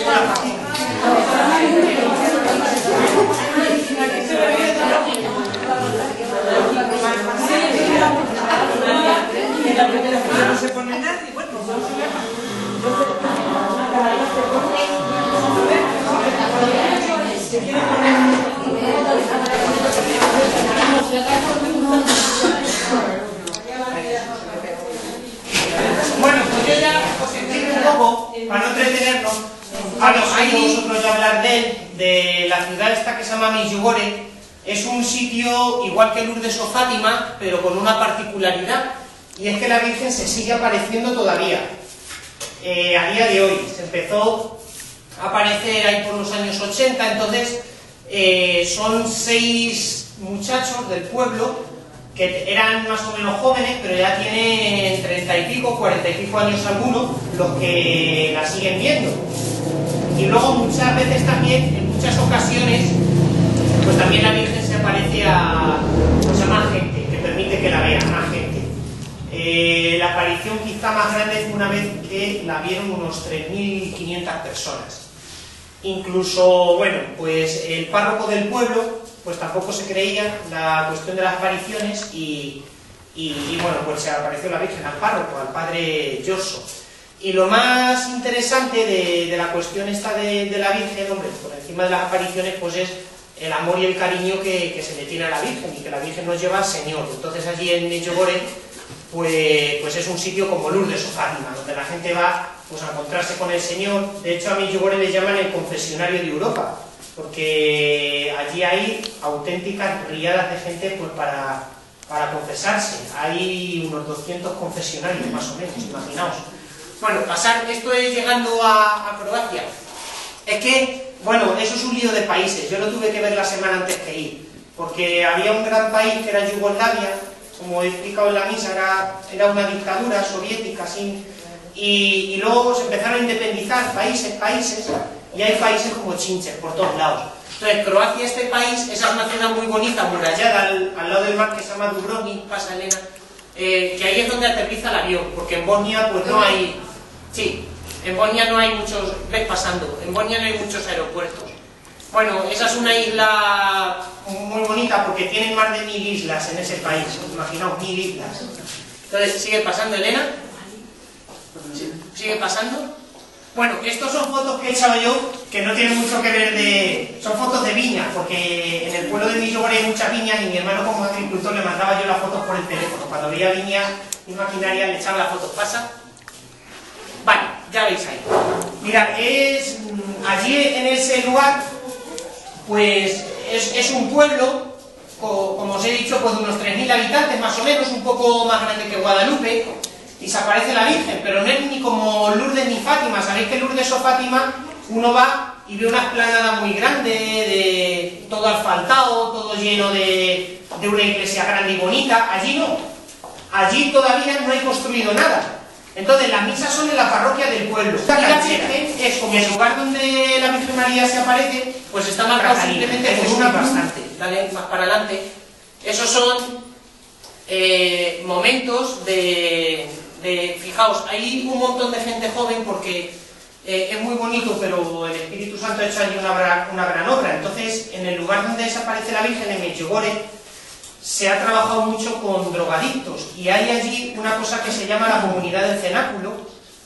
con la patita. No se pone nadie, bueno, vamos a ver. Bueno, pues yo ya os explico un poco, para no entretenernos. Ahí vosotros ya hablar de la ciudad esta que se llama Medjugorje. Es un sitio igual que Lourdes o Fátima, pero con una particularidad, y es que la Virgen se sigue apareciendo todavía. A día de hoy se empezó a aparecer ahí por los años 80, entonces son 6 muchachos del pueblo que eran más o menos jóvenes, pero ya tienen 30 y pico, 40 y pico años algunos, los que la siguen viendo. Y luego muchas veces también, en muchas ocasiones, pues también la Virgen se aparece a más gente, que permite que la vean, más gente. La aparición quizá más grande fue una vez que la vieron unos 3.500 personas. Incluso, bueno, pues el párroco del pueblo, pues tampoco se creía la cuestión de las apariciones y bueno, pues se apareció la Virgen al párroco, al padre Giorgio. Y lo más interesante de la cuestión esta de la Virgen, hombre, por encima de las apariciones, pues es el amor y el cariño que se le tiene a la Virgen, y que la Virgen nos lleva al Señor. Entonces allí en Medjugorje, pues es un sitio como Lourdes o Fátima, donde la gente va pues a encontrarse con el Señor. De hecho a Medjugorje le llaman el confesionario de Europa, porque allí hay auténticas riadas de gente pues para confesarse. Hay unos 200 confesionarios más o menos, imaginaos. Bueno, esto es llegando a Croacia. Es que, bueno, eso es un lío de países. Yo lo tuve que ver la semana antes que ir, porque había un gran país que era Yugoslavia, como he explicado en la misa, era una dictadura soviética, así, y luego se empezaron a independizar países, y hay países como chinches por todos lados. Entonces, Croacia, este país, esa es una ciudad muy bonita, amurallada, al lado del mar, que se llama Dubrovnik, pasa Elena, que ahí es donde aterriza el avión, porque en Bosnia pues no hay... Sí, en Bosnia no hay muchos... ves pasando, en Bosnia no hay muchos aeropuertos. Bueno, esa es una isla muy bonita porque tienen más de 1000 islas en ese país, imaginaos, 1000 islas. Entonces, ¿sigue pasando, Elena? ¿Sigue pasando? Bueno, estos son fotos que he echado yo, que no tienen mucho que ver son fotos de viña, porque en el pueblo de Medjugorje hay muchas viñas y mi hermano como agricultor le mandaba yo las fotos por el teléfono. Cuando veía viñas y maquinaria le echaba las fotos. ¿Pasa? Vale, ya veis ahí. Mirad, allí en ese lugar, pues es un pueblo, como os he dicho, pues de unos 3000 habitantes más o menos, un poco más grande que Guadalupe, y se aparece la Virgen, pero no es ni como Lourdes ni Fátima. Sabéis que Lourdes o Fátima uno va y ve una explanada muy grande, de todo asfaltado, todo lleno de una iglesia grande y bonita. Allí no, allí todavía no hay construido nada. Entonces las misas son en la parroquia del pueblo. Y la Virgen es como el lugar donde la Virgen María se aparece, pues está marcado simplemente con una bastante. Dale más para adelante. Esos son momentos fijaos, hay un montón de gente joven porque es muy bonito, pero el Espíritu Santo ha hecho allí una gran obra. Entonces, en el lugar donde desaparece la Virgen, en Medjugorje, se ha trabajado mucho con drogadictos, y hay allí una cosa que se llama la comunidad del cenáculo.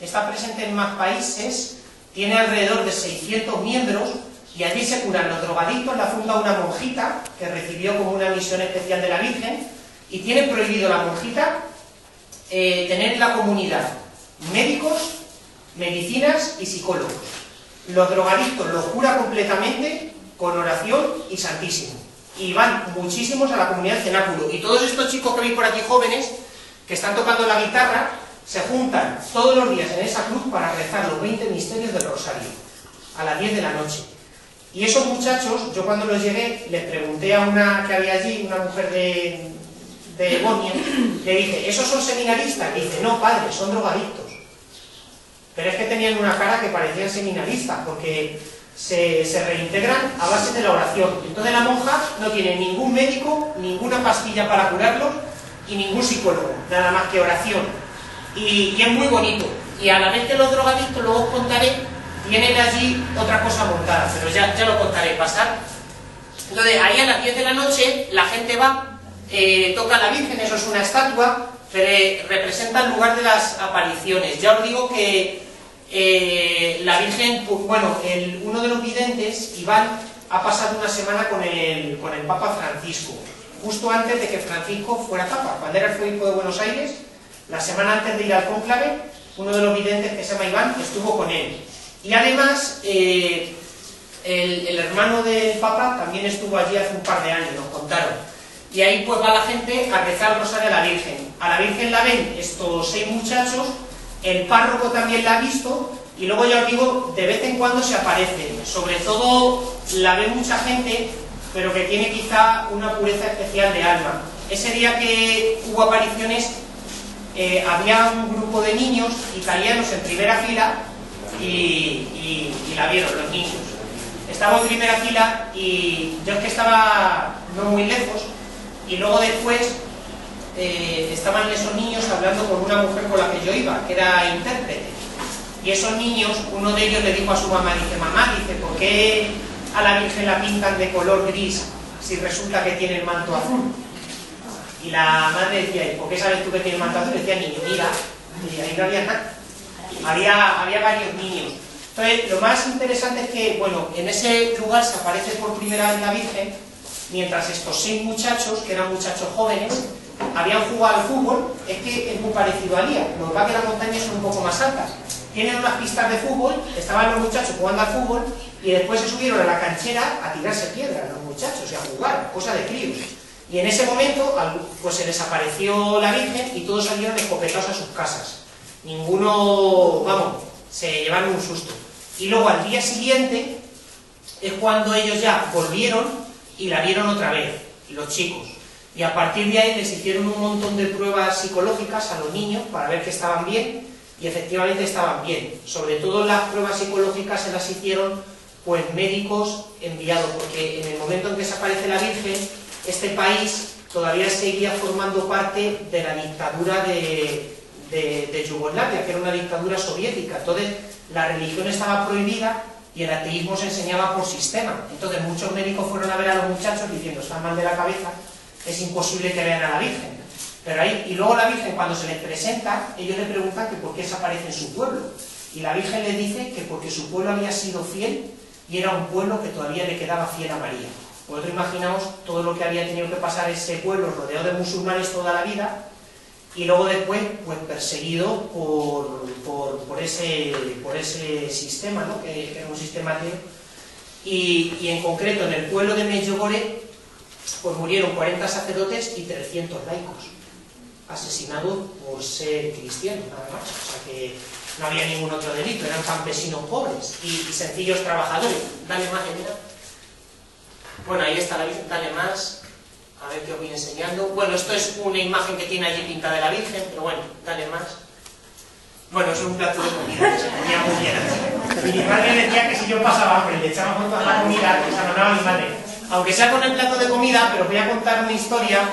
Está presente en más países, tiene alrededor de 600 miembros, y allí se curan los drogadictos. La funda una monjita que recibió como una misión especial de la Virgen, y tiene prohibido la monjita tener en la comunidad médicos, medicinas y psicólogos. Los drogadictos los cura completamente con oración y santísimo. Y van muchísimos a la comunidad cenáculo. Y todos estos chicos que veis por aquí jóvenes, que están tocando la guitarra, se juntan todos los días en esa cruz para rezar los 20 misterios del Rosario, a las 10 de la noche. Y esos muchachos, yo cuando los llegué, les pregunté a una que había allí, una mujer de Bosnia, le dije, ¿esos son seminaristas? Y dice, no, padre, son drogadictos. Pero es que tenían una cara que parecían seminaristas, porque se reintegran a base de la oración. Entonces la monja no tiene ningún médico, ninguna pastilla para curarlos y ningún psicólogo, nada más que oración. Y es muy bonito. Y a la vez que los drogadictos, luego os contaré tienen allí otra cosa montada, pero ya lo contaré, pasar. Entonces, ahí a las 10 de la noche la gente va, toca a la Virgen, eso es una estatua, pero representa el lugar de las apariciones. Ya os digo que la Virgen, pues, bueno, uno de los videntes, Iván, ha pasado una semana con el Papa Francisco, justo antes de que Francisco fuera Papa, cuando era el obispo de Buenos Aires, la semana antes de ir al cónclave, uno de los videntes que se llama Iván estuvo con él. Y además, el hermano del Papa también estuvo allí hace un par de años, nos contaron. Y ahí pues va la gente a rezar el rosario a la Virgen. A la Virgen la ven estos 6 muchachos, el párroco también la ha visto, y luego ya os digo, de vez en cuando se aparece. Sobre todo la ve mucha gente, pero que tiene quizá una pureza especial de alma. Ese día que hubo apariciones, había un grupo de niños italianos en primera fila y la vieron, los niños. Estaba en primera fila y yo es que estaba no muy lejos, y luego después estaban esos niños hablando con una mujer con la que yo iba, que era intérprete. Y esos niños, uno de ellos le dijo a su mamá, dice, mamá, dice, ¿por qué a la Virgen la pintan de color gris si resulta que tiene el manto azul? Y la madre decía, ¿y por qué sabes tú que tiene el manto azul? Y decía, niño, mira, y ahí no había nada. Había varios niños. Entonces, lo más interesante es que, bueno, en ese lugar se aparece por primera vez la Virgen, mientras estos 6 muchachos, que eran muchachos jóvenes, habían jugado al fútbol. Es que es muy parecido a Lía, lo que pasa es que las montañas son un poco más altas. Tienen unas pistas de fútbol, estaban los muchachos jugando al fútbol, y después se subieron a la canchera a tirarse piedras, los muchachos, y a jugar, cosa de críos. Y en ese momento, pues se les apareció la Virgen y todos salieron escopetados a sus casas. Ninguno, vamos, se llevaron un susto. Y luego al día siguiente es cuando ellos ya volvieron y la vieron otra vez, los chicos. Y a partir de ahí les hicieron un montón de pruebas psicológicas a los niños para ver que estaban bien, y efectivamente estaban bien. Sobre todo las pruebas psicológicas se las hicieron pues médicos enviados, porque en el momento en que se aparece la Virgen, este país todavía seguía formando parte de la dictadura de Yugoslavia, que era una dictadura soviética. Entonces la religión estaba prohibida y el ateísmo se enseñaba por sistema. Entonces muchos médicos fueron a ver a los muchachos diciendo, están mal de la cabeza, es imposible que vean a la Virgen. Pero ahí, y luego la Virgen, cuando se les presenta, ellos le preguntan que por qué se aparece en su pueblo. Y la Virgen les dice que porque su pueblo había sido fiel y era un pueblo que todavía le quedaba fiel a María. Vosotros imaginaos todo lo que había tenido que pasar ese pueblo rodeado de musulmanes toda la vida, y luego después pues perseguido por ese sistema, ¿no? que era un sistema ateo. Y en concreto en el pueblo de Medjugorje pues murieron 40 sacerdotes y 300 laicos, asesinados por ser cristianos, nada más. O sea que no había ningún otro delito, eran campesinos pobres y sencillos trabajadores. Dale más, mira. Bueno, ahí está la Virgen, dale más. A ver qué os voy enseñando. Bueno, esto es una imagen que tiene allí pintada de la Virgen, pero bueno, dale más. Bueno, es un plato de comida que se comía muy bien. Y mi madre decía que si yo pasaba hambre y le echaba junto a la comida, que se anonaba mi madre. Aunque sea con el plato de comida, pero os voy a contar una historia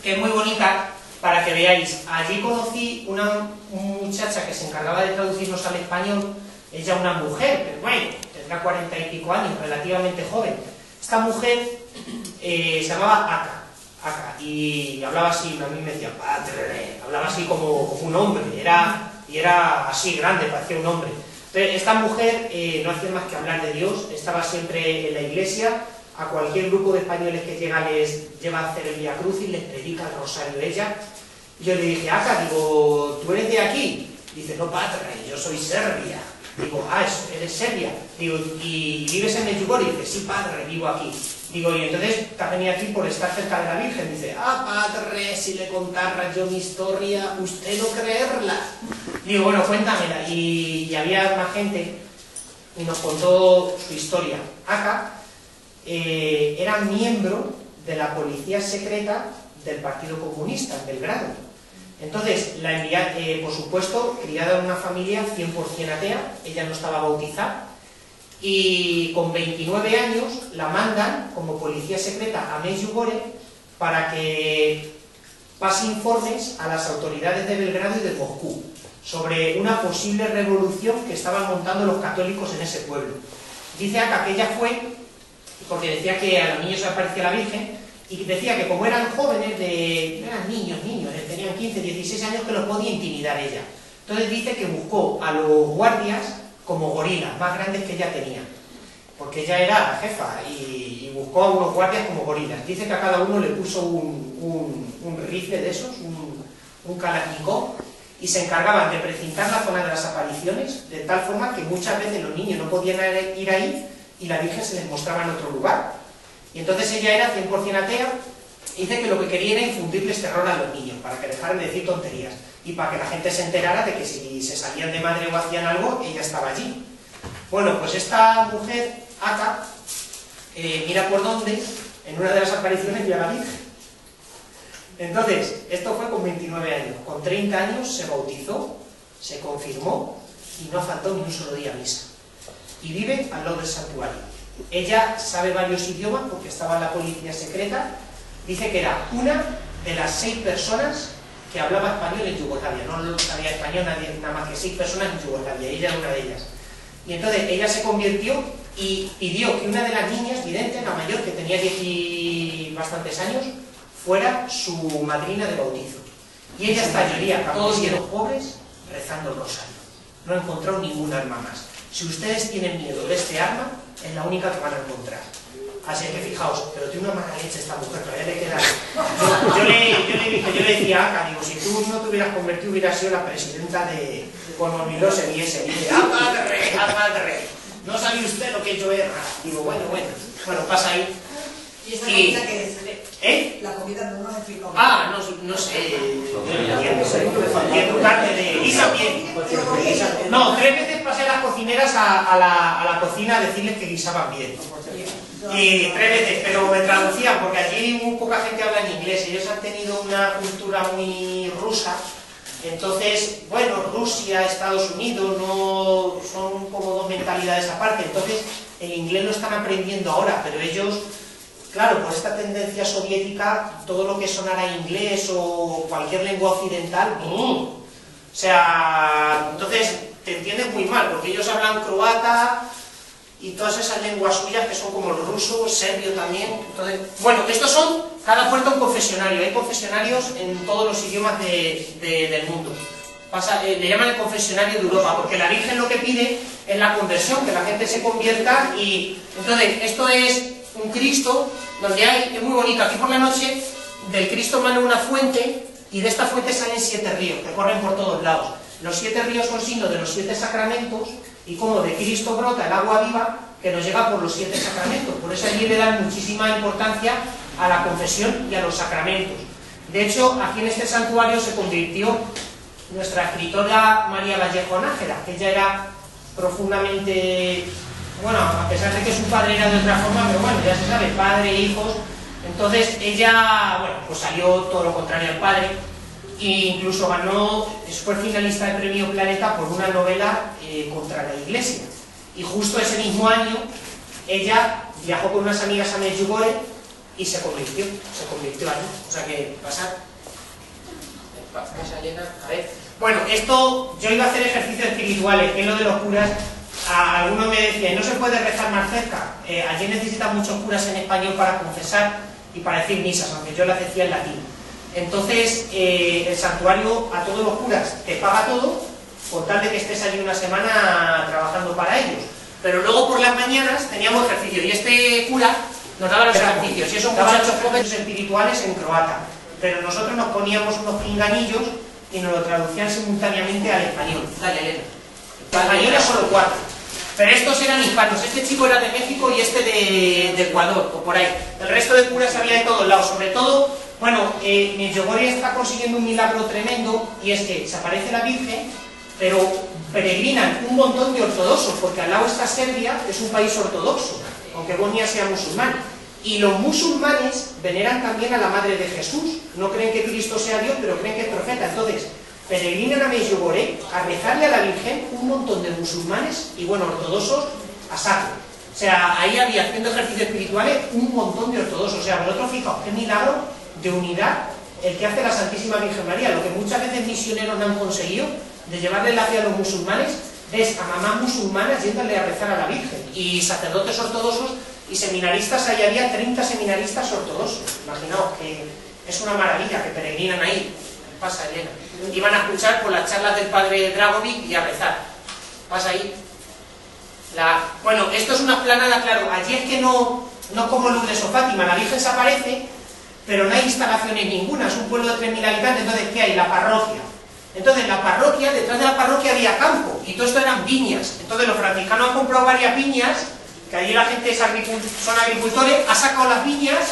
que es muy bonita para que veáis. Allí conocí una muchacha que se encargaba de traducirnos al español. Ella una mujer, pero bueno, tendrá 40 y pico años, relativamente joven. Esta mujer se llamaba Aka, y hablaba así, a mí me decía, padre, hablaba así como un hombre, y era así grande, parecía un hombre. Entonces, esta mujer no hacía más que hablar de Dios, estaba siempre en la iglesia. A cualquier grupo de españoles que llega les lleva a hacer el Vía Crucis, les predica el rosario ella. Y yo le dije, Aka, digo, ¿tú eres de aquí? Dice, no, padre, yo soy serbia. Digo, eres serbia. Digo, ¿y vives en Medjugorje? Dice, sí, padre, vivo aquí. Digo, y entonces te has venido aquí por estar cerca de la Virgen. Dice, padre, si le contara yo mi historia, usted no creerla. Digo, bueno, cuéntamela. Y había más gente y nos contó su historia. Aka era miembro de la policía secreta del Partido Comunista en Belgrado. Entonces, por supuesto, criada en una familia 100% atea, ella no estaba bautizada, y con 29 años la mandan como policía secreta a Medjugorje para que pase informes a las autoridades de Belgrado y de Moscú sobre una posible revolución que estaban montando los católicos en ese pueblo. Dice acá que ella fue, porque decía que a los niños se aparecía la Virgen, y decía que como eran jóvenes, eran niños, tenían 15, 16 años, que los podía intimidar ella. Entonces dice que buscó a los guardias como gorilas, más grandes que ella tenía, porque ella era la jefa, y buscó a unos guardias como gorilas. Dice que a cada uno le puso un rifle de esos, un kalashnikov, y se encargaban de precintar la zona de las apariciones, de tal forma que muchas veces los niños no podían ir ahí, y la Virgen se les mostraba en otro lugar. Y entonces ella era 100% atea, y dice que lo que quería era infundirles terror a los niños, para que dejaran de decir tonterías, y para que la gente se enterara de que si se salían de madre o hacían algo, ella estaba allí. Bueno, pues esta mujer, Aka, mira por dónde, en una de las apariciones vio a la Virgen. Entonces, esto fue con 29 años. Con 30 años se bautizó, se confirmó, y no faltó ni un solo día a misa. Y vive al lado del santuario. Ella sabe varios idiomas porque estaba en la policía secreta. Dice que era una de las 6 personas que hablaba español en Yugoslavia. No sabía español nadie, nada más que 6 personas en Yugoslavia. Ella era una de ellas. Y entonces ella se convirtió y pidió que una de las niñas, vidente, la mayor, que tenía 10 y bastantes años, fuera su madrina de bautizo. Y ella está lloría, campesinos pobres, rezando el rosario. No ha encontrado ningún arma más. Si ustedes tienen miedo de este arma, es la única que van a encontrar. Así que fijaos, pero tiene una mala leche esta mujer, todavía le queda... Yo le decía a Aka, digo, si tú no te hubieras convertido, hubieras sido la presidenta de... Cuando Milosevic, dice, ¡Padre! ¿No sabe usted lo que he hecho guerra? Digo, bueno, pasa ahí. ¿Y esta comida qué es? La comida no nos explicó. No sé. Carne de guisa bien. No, 3 veces pasé a las cocineras a la cocina a decirles que guisaban bien. Y 3 veces, pero me traducían, porque allí muy poca gente habla en inglés. Ellos han tenido una cultura muy rusa. Entonces, bueno, Rusia, Estados Unidos, no son como 2 mentalidades aparte. Entonces, el inglés lo están aprendiendo ahora, pero ellos... Claro, por esta tendencia soviética, todo lo que sonara inglés o cualquier lengua occidental, o sea, entonces te entiendes muy mal, porque ellos hablan croata y todas esas lenguas suyas que son como el ruso, serbio también. Entonces, bueno, estos son, cada puerta un confesionario, hay confesionarios en todos los idiomas del mundo. Le llaman el confesionario de Europa, porque la Virgen lo que pide es la conversión, que la gente se convierta. Y entonces, esto es un Cristo donde es muy bonito, aquí por la noche del Cristo emana una fuente, y de esta fuente salen 7 ríos que corren por todos lados. Los 7 ríos son signo de los 7 sacramentos, y como de Cristo brota el agua viva que nos llega por los 7 sacramentos. Por eso allí le dan muchísima importancia a la confesión y a los sacramentos. De hecho, aquí en este santuario se convirtió nuestra escritora María Vallejo Nájera, que ella era profundamente... Bueno, a pesar de que su padre era de otra forma, pero bueno, ya se sabe, padre, hijos. Entonces ella, bueno, pues salió todo lo contrario al padre, e incluso fue finalista del Premio Planeta por una novela contra la Iglesia. Y justo ese mismo año, ella viajó con unas amigas a Medjugorje y se convirtió allí. O sea que, pasar. A ver. Bueno, esto, yo iba a hacer ejercicios espirituales, que es lo de los curas. Alguno me decía, ¿no se puede rezar más cerca? Allí necesitan muchos curas en español para confesar y para decir misas, aunque yo las decía en latín. Entonces, el santuario a todos los curas te paga todo, por tal de que estés allí una semana trabajando para ellos. Pero luego por las mañanas teníamos ejercicio, y este cura nos daba los ejercicios, y esos muchachos jóvenes espirituales en croata. Pero nosotros nos poníamos unos pinganillos y nos lo traducían simultáneamente al español. Dale, Elena. El español era solo 4. Pero estos eran hispanos, este chico era de México y este de Ecuador, o por ahí. El resto de curas había de todos lados, sobre todo, bueno, Medjugorje está consiguiendo un milagro tremendo, y es que se aparece la Virgen, pero peregrinan un montón de ortodoxos, porque al lado está Serbia, que es un país ortodoxo, aunque Bosnia sea musulmán. Y los musulmanes veneran también a la Madre de Jesús, no creen que Cristo sea Dios, pero creen que es profeta. Entonces, peregrinan a Medjugorje a rezarle a la Virgen un montón de musulmanes y, bueno, ortodoxos a saco. O sea, ahí había, haciendo ejercicios espirituales, un montón de ortodoxos. O sea, vosotros fijaos, qué milagro de unidad el que hace la Santísima Virgen María. Lo que muchas veces misioneros no han conseguido, de llevarle la fe a los musulmanes, ves a mamás musulmanas yéndole a rezar a la Virgen, y sacerdotes ortodoxos y seminaristas. Ahí había 30 seminaristas ortodoxos. Imaginaos que es una maravilla que peregrinan ahí. Pasa, Elena. Iban a escuchar por las charlas del padre Dragovic y a rezar. Pasa ahí. Bueno, esto es una explanada, claro. Allí es que no como Lourdes o Fátima, la Virgen se aparece, pero no hay instalaciones ninguna. Es un pueblo de 3.000 habitantes. Entonces, ¿qué hay? La parroquia. Entonces, la parroquia, detrás de la parroquia había campo, y todo esto eran viñas. Entonces, los franciscanos han comprado varias viñas, que allí la gente son agricultores, ha sacado las viñas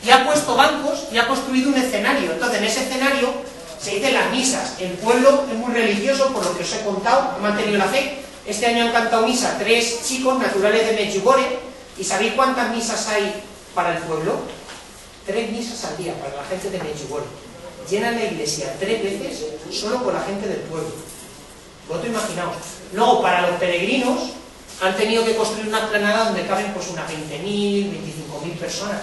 y ha puesto bancos y ha construido un escenario. Entonces, en ese escenario se dicen las misas. El pueblo es muy religioso, por lo que os he contado, han mantenido la fe. Este año han cantado misa 3 chicos naturales de Medjugorje, y ¿sabéis cuántas misas hay para el pueblo? 3 misas al día para la gente de Medjugorje. Llenan la iglesia 3 veces solo con la gente del pueblo. Vosotros imaginaos. Luego, para los peregrinos, han tenido que construir una explanada donde caben pues unas 20.000, 25.000 personas.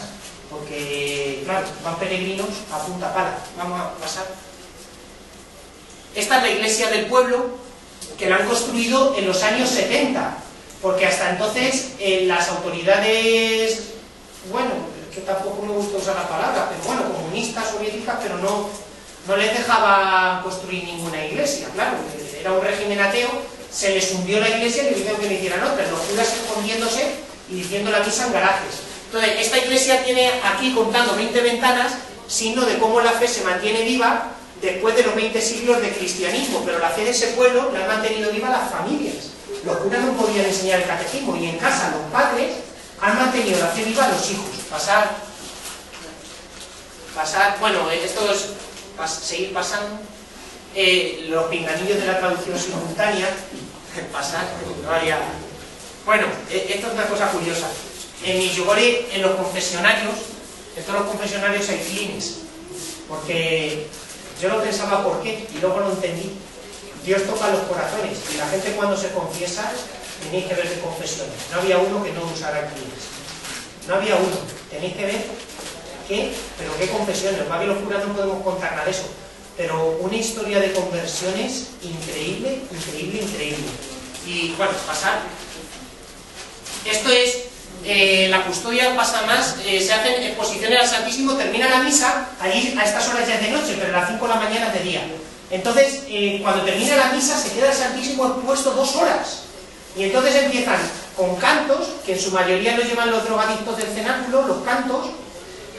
Porque, claro, van peregrinos a punta pala. Vamos a pasar. Esta es la iglesia del pueblo, que la han construido en los años 70. Porque hasta entonces las autoridades, bueno, que tampoco me gusta usar la palabra, pero bueno, comunistas, soviéticas, pero no les dejaban construir ninguna iglesia, claro, era un régimen ateo, se les hundió la iglesia y les dijeron que le hicieran otra, los curas escondiéndose y diciendo la misa en garajes. Entonces, esta iglesia tiene aquí, contando 20 ventanas, signo de cómo la fe se mantiene viva después de los 20 siglos de cristianismo, pero la fe de ese pueblo la han mantenido viva las familias. Los curas no podían enseñar el catecismo, y en casa los padres han mantenido la fe viva a los hijos. Pasar, bueno, esto es seguir pasando. Los pinganillos de la traducción simultánea, pasar, no haría. Bueno, esto es una cosa curiosa. En Medjugorje, en los confesionarios, en todos los confesionarios hay clines, porque yo lo pensaba por qué, y luego lo entendí. Dios toca los corazones, y la gente cuando se confiesa, tenéis que ver de confesiones. No había uno que no usara clines. No había uno. Tenéis que ver pero qué confesiones. Más que los curas no podemos contar nada de eso. Pero una historia de conversiones increíble, increíble, increíble. Y bueno, pasar. Esto es la custodia, pasa más, se hacen exposiciones al Santísimo, termina la misa, allí a estas horas ya es de noche, pero a las 5 de la mañana es de día. Entonces, cuando termina la misa, se queda el Santísimo expuesto 2 horas. Y entonces empiezan con cantos, que en su mayoría los llevan los drogadictos del cenáculo, los cantos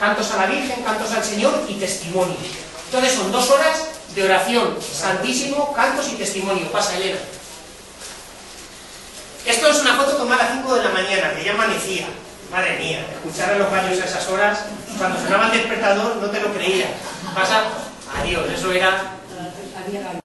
a la Virgen, cantos al Señor y testimonios. Entonces son 2 horas de oración, Santísimo, cantos y testimonio. Pasa, Elena. Esto es una foto tomada a las 5 de la mañana, que ya amanecía. Madre mía, escuchar a los gallos a esas horas, cuando sonaba el despertador no te lo creías. Pasa, adiós, eso era... Había gallos.